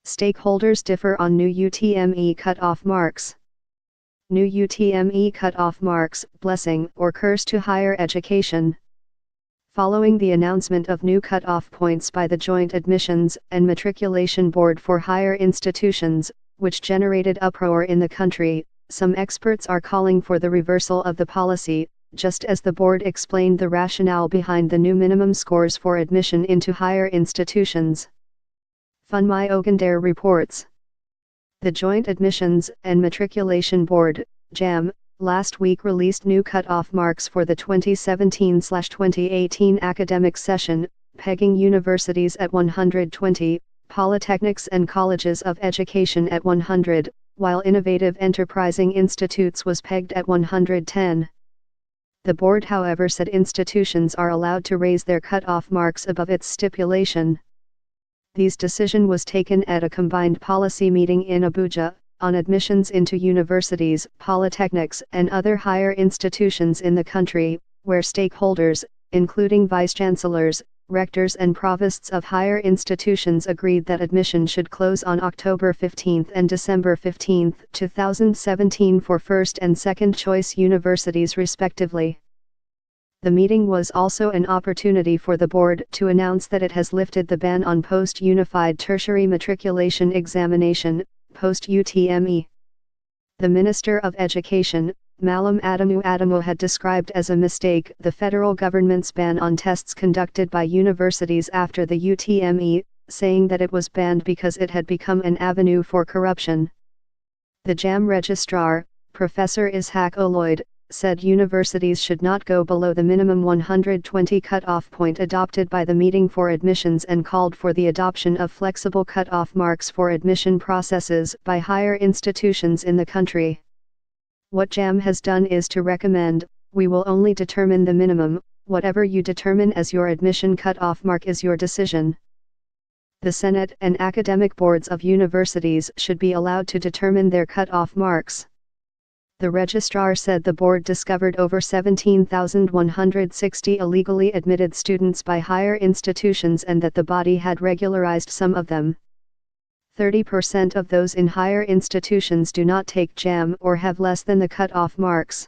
Stakeholders differ on new UTME cutoff marks. New UTME cutoff marks, blessing or curse to higher education. Following the announcement of new cutoff points by the Joint Admissions and Matriculation Board for higher institutions, which generated uproar in the country, some experts are calling for the reversal of the policy, just as the board explained the rationale behind the new minimum scores for admission into higher institutions. Funmi Ogundare reports. The Joint Admissions and Matriculation Board, JAM, last week released new cutoff marks for the 2017/2018 academic session, pegging universities at 120, polytechnics and colleges of education at 100, while innovative enterprising institutes was pegged at 110. The board, however, said institutions are allowed to raise their cutoff marks above its stipulation. This decision was taken at a combined policy meeting in Abuja, on admissions into universities, polytechnics and other higher institutions in the country, where stakeholders, including vice-chancellors, rectors and provosts of higher institutions agreed that admission should close on October 15 and December 15, 2017 for first and second choice universities respectively. The meeting was also an opportunity for the board to announce that it has lifted the ban on post-unified tertiary matriculation examination, post-UTME. The Minister of Education, Malam Adamu Adamu, had described as a mistake the federal government's ban on tests conducted by universities after the UTME, saying that it was banned because it had become an avenue for corruption. The JAM registrar, Professor Ishaq Oloid, said universities should not go below the minimum 120 cutoff point adopted by the meeting for admissions and called for the adoption of flexible cutoff marks for admission processes by higher institutions in the country. What JAM has done is to recommend, we will only determine the minimum, whatever you determine as your admission cutoff mark is your decision. The Senate and academic boards of universities should be allowed to determine their cutoff marks. The registrar said the board discovered over 17,160 illegally admitted students by higher institutions and that the body had regularized some of them. 30% of those in higher institutions do not take JAM or have less than the cutoff marks.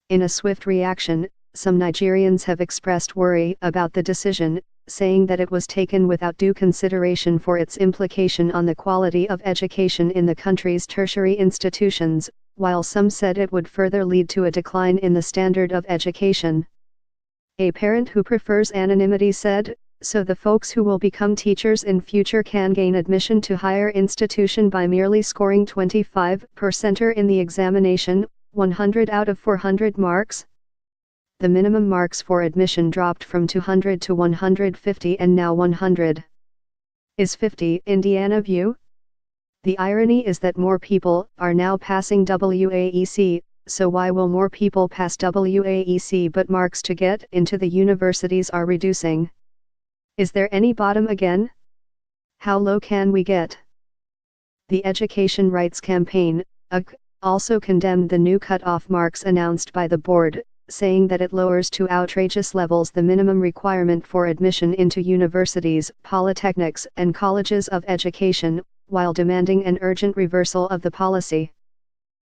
In a swift reaction, some Nigerians have expressed worry about the decision, saying that it was taken without due consideration for its implication on the quality of education in the country's tertiary institutions, while some said it would further lead to a decline in the standard of education. A parent who prefers anonymity said, "So the folks who will become teachers in future can gain admission to higher institution by merely scoring 25% in the examination, 100 out of 400 marks?" The minimum marks for admission dropped from 200 to 150 and now 100. Is 50 Indiana view? The irony is that more people are now passing WAEC, so why will more people pass WAEC but marks to get into the universities are reducing? Is there any bottom again? How low can we get? The Education Rights Campaign, UC, also condemned the new cutoff marks announced by the board, saying that it lowers to outrageous levels the minimum requirement for admission into universities, polytechnics and colleges of education, while demanding an urgent reversal of the policy.